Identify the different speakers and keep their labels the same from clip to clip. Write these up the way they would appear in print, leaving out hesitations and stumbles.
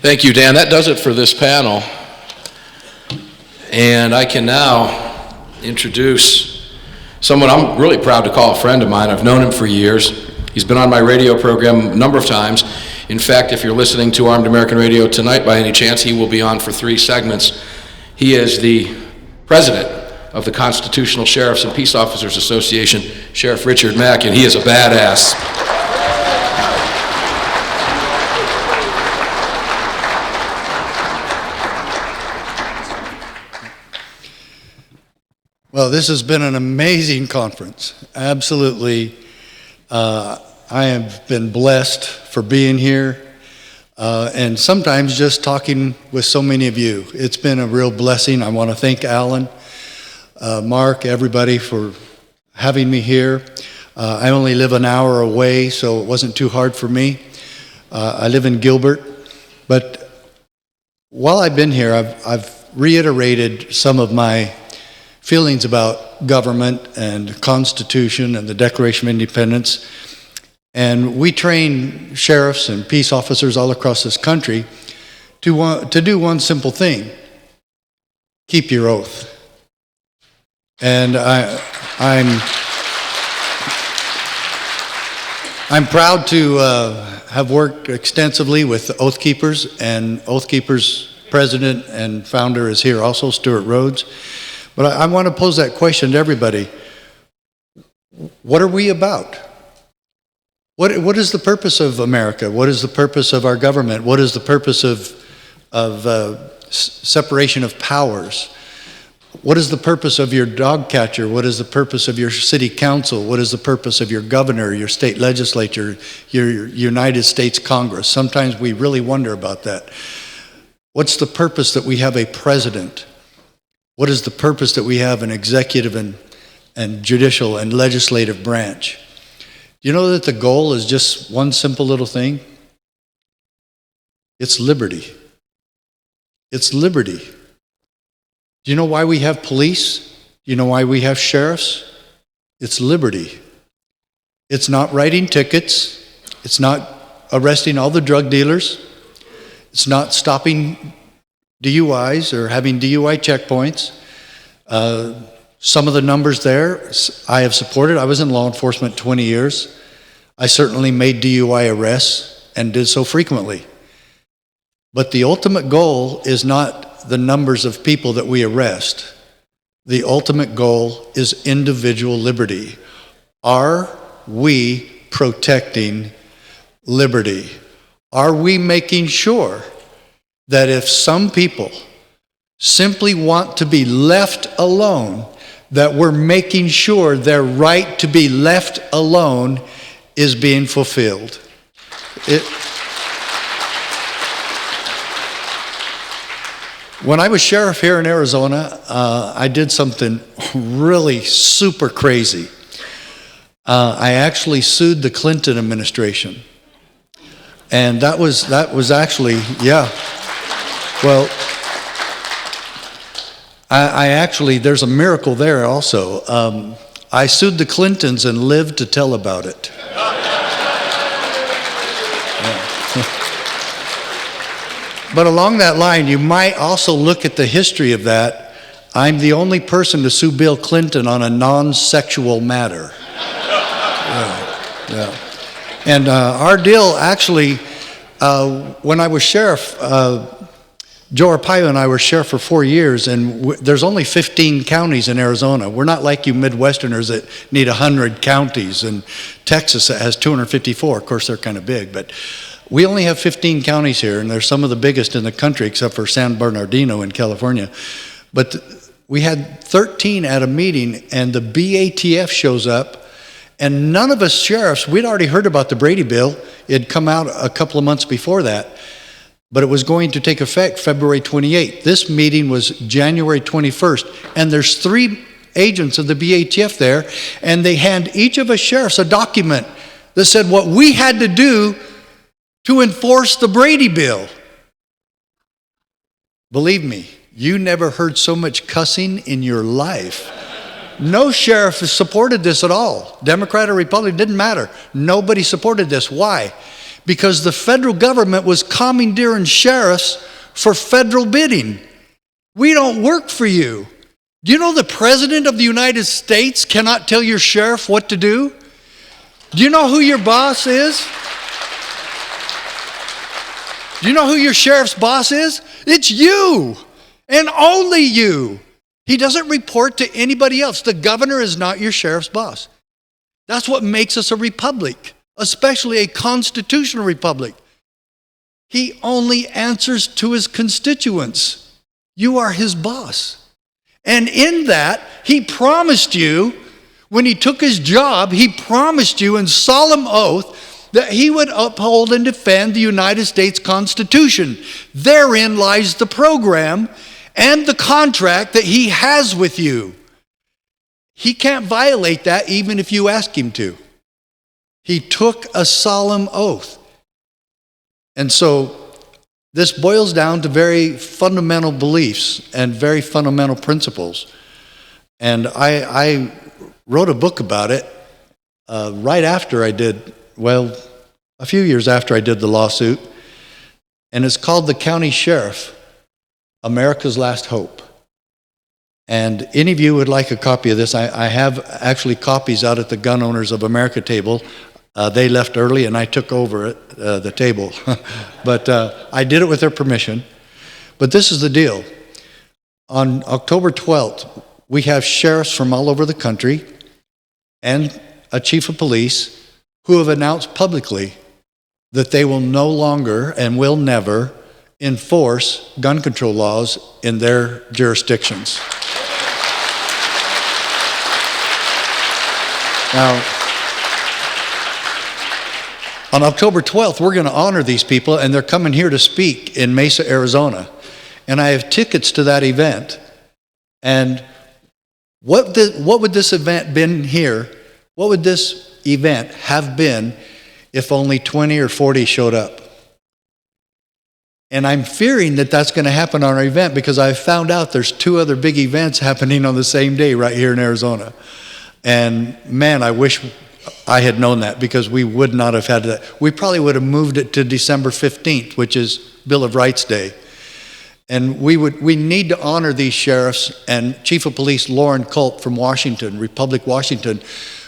Speaker 1: Thank you, Dan. That does it for this panel. And I can now introduce someone I'm really proud to call a friend of mine. I've known him for years. He's been on my radio program a number of times. In fact, if you're listening to Armed American Radio tonight by any chance, he will be on for 3 segments. He is the president of the Constitutional Sheriffs and Peace Officers Association, Sheriff Richard Mack, and he is a badass.
Speaker 2: Well, this has been an amazing conference. Absolutely. I have been blessed for being here and sometimes just talking with so many of you. It's been a real blessing. I want to thank Alan, Mark, everybody for having me here. I only live an hour away, so it wasn't too hard for me. I live in Gilbert, but while I've been here, I've reiterated some of my feelings about government and Constitution and the Declaration of Independence. And we train sheriffs and peace officers all across this country to do one simple thing: keep your oath. And I'm proud to have worked extensively with Oath Keepers, and Oath Keepers president and founder is here also, Stuart Rhodes. But I want to pose that question to everybody. What are we about? What is the purpose of America? What is the purpose of our government? What is the purpose of separation of powers? What is the purpose of your dog catcher? What is the purpose of your city council? What is the purpose of your governor, your state legislature, your United States Congress? Sometimes we really wonder about that. What's the purpose that we have a president? What is the purpose that we have an executive and judicial and legislative branch? Do you know that the goal is just one simple little thing? It's liberty. It's liberty. Do you know why we have police? Do you know why we have sheriffs? It's liberty. It's not writing tickets. It's not arresting all the drug dealers. It's not stopping DUIs or having DUI checkpoints. Some of the numbers there I have supported. I was in law enforcement 20 years. I certainly made DUI arrests and did so frequently. But the ultimate goal is not the numbers of people that we arrest. The ultimate goal is individual liberty. Are we protecting liberty? Are we making sure that if some people simply want to be left alone, that we're making sure their right to be left alone is being fulfilled? When I was sheriff here in Arizona, I did something really super crazy. I actually sued the Clinton administration. And that was actually, yeah. Well, I actually, there's a miracle there also. I sued the Clintons and lived to tell about it. But along that line, you might also look at the history of that. I'm the only person to sue Bill Clinton on a non-sexual matter. Yeah. And our deal actually, when I was sheriff, Joe Arpaio and I were sheriff for 4 years, and there's only 15 counties in Arizona. We're not like you Midwesterners that need 100 counties, and Texas that has 254. Of course, they're kind of big, but we only have 15 counties here, and they're some of the biggest in the country, except for San Bernardino in California. But we had 13 at a meeting, and the BATF shows up, and none of us sheriffs, we'd already heard about the Brady Bill. It had come out a couple of months before that, but it was going to take effect February 28th. This meeting was January 21st, and there's 3 agents of the BATF there, and they hand each of us sheriffs a document that said what we had to do to enforce the Brady Bill. Believe me, you never heard so much cussing in your life. No sheriff has supported this at all. Democrat or Republican, didn't matter. Nobody supported this. Why? because the federal government was commandeering sheriffs for federal bidding. We don't work for you. Do you know the President of the United States cannot tell your sheriff what to do? Do you know who your boss is? Do you know who your sheriff's boss is? It's you, and only you. He doesn't report to anybody else. The governor is not your sheriff's boss. That's what makes us a republic, especially a constitutional republic. He only answers to his constituents. You are his boss. And in that, he promised you, when he took his job, he promised you in solemn oath that he would uphold and defend the United States Constitution. Therein lies the program and the contract that he has with you. He can't violate that even if you ask him to. He took a solemn oath. And so this boils down to very fundamental beliefs and very fundamental principles. And I wrote a book about it right after I did, well, a few years after I did the lawsuit. And it's called The County Sheriff, America's Last Hope. And any of you would like a copy of this, I have actually copies out at the Gun Owners of America table. They left early and I took over the table. But I did it with their permission. But this is the deal. On October 12th, we have sheriffs from all over the country and a chief of police who have announced publicly that they will no longer and will never enforce gun control laws in their jurisdictions. Now, on October 12th, we're going to honor these people, and they're coming here to speak in Mesa, Arizona. And I have tickets to that event. And what would this event been here? What would this event have been if only 20 or 40 showed up? And I'm fearing that that's going to happen on our event because I've found out there's 2 other big events happening on the same day right here in Arizona. And man, I wish I had known that because we would not have had that. We probably would have moved it to December 15th, which is Bill of Rights Day. And we need to honor these sheriffs and Chief of Police Lauren Culp from Washington, Republic, Washington,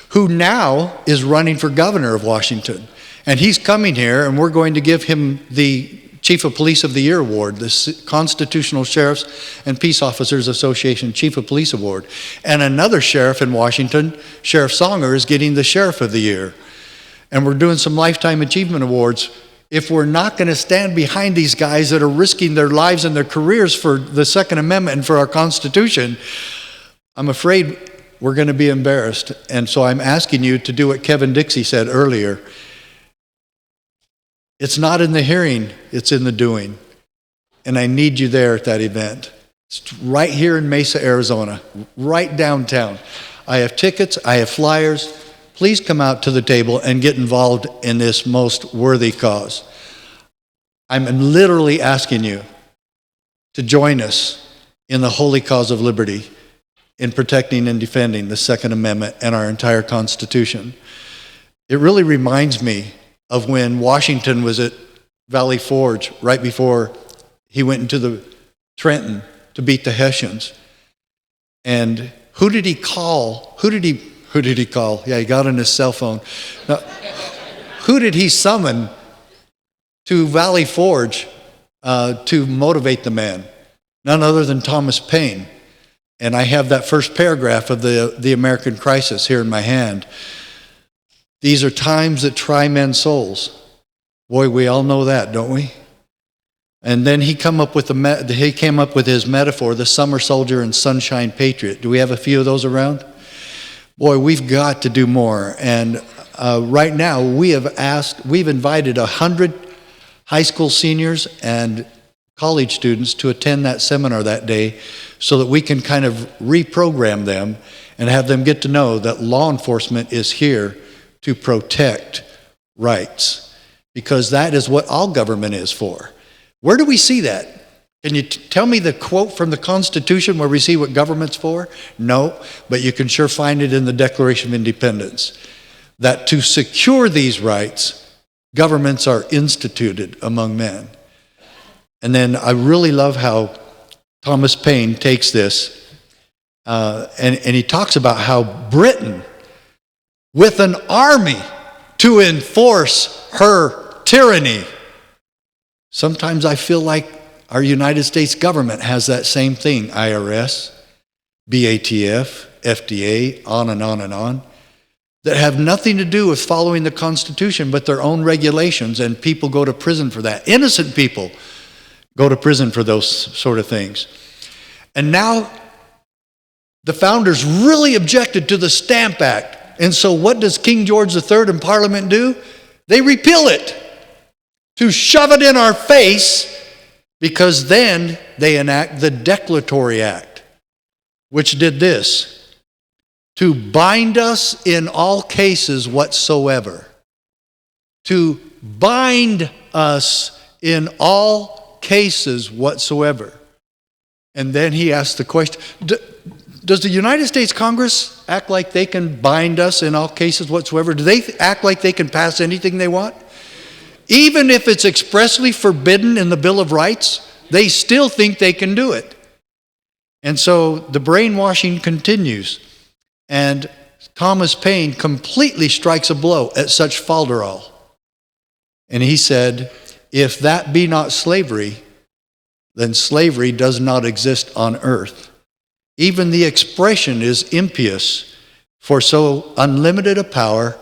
Speaker 2: who now is running for governor of Washington. And he's coming here, and we're going to give him the Chief of Police of the Year Award, the Constitutional Sheriffs and Peace Officers Association Chief of Police Award. And another sheriff in Washington, Sheriff Songer, is getting the Sheriff of the Year. And we're doing some Lifetime Achievement Awards. If we're not going to stand behind these guys that are risking their lives and their careers for the Second Amendment and for our Constitution, I'm afraid we're going to be embarrassed. And so I'm asking you to do what Kevin Dixie said earlier. It's not in the hearing, it's in the doing. And I need you there at that event. It's right here in Mesa, Arizona, right downtown. I have tickets, I have flyers. Please come out to the table and get involved in this most worthy cause. I'm literally asking you to join us in the holy cause of liberty, in protecting and defending the Second Amendment and our entire Constitution. It really reminds me of when Washington was at Valley Forge right before he went into the Trenton to beat the Hessians. And who did he call? Who did he call? Yeah, he got on his cell phone. Now, who did he summon to Valley Forge to motivate the man? None other than Thomas Paine. And I have that first paragraph of the American Crisis here in my hand. These are times that try men's souls. Boy, we all know that, don't we? And then he came up with his metaphor, the summer soldier and sunshine patriot. Do we have a few of those around? Boy, we've got to do more. And right now, we've invited 100 high school seniors and college students to attend that seminar that day so that we can kind of reprogram them and have them get to know that law enforcement is here to protect rights, because that is what all government is for. Where do we see that? Can you tell me the quote from the Constitution where we see what government's for? No, but you can sure find it in the Declaration of Independence, that to secure these rights, governments are instituted among men. And then I really love how Thomas Paine takes this, and he talks about how Britain, with an army to enforce her tyranny. Sometimes I feel like our United States government has that same thing, IRS, BATF, FDA, on and on and on, that have nothing to do with following the Constitution but their own regulations, and people go to prison for that. Innocent people go to prison for those sort of things. And now the founders really objected to the Stamp Act. And so what does King George III and Parliament do? They repeal it to shove it in our face, because then they enact the Declaratory Act, which did this: to bind us in all cases whatsoever. To bind us in all cases whatsoever. And then he asked the question, does the United States Congress act like they can bind us in all cases whatsoever? Do they act like they can pass anything they want? Even if it's expressly forbidden in the Bill of Rights, they still think they can do it. And so the brainwashing continues. And Thomas Paine completely strikes a blow at such falderall. And he said, if that be not slavery, then slavery does not exist on earth. Even the expression is impious, for so unlimited a power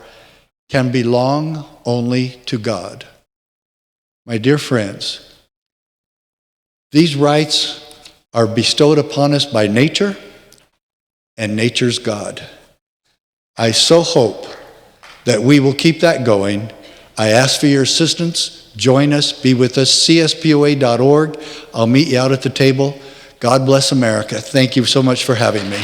Speaker 2: can belong only to God. My dear friends, these rights are bestowed upon us by nature, and nature's God. I so hope that we will keep that going. I ask for your assistance. Join us, be with us, cspoa.org. I'll meet you out at the table. God bless America. Thank you so much for having me.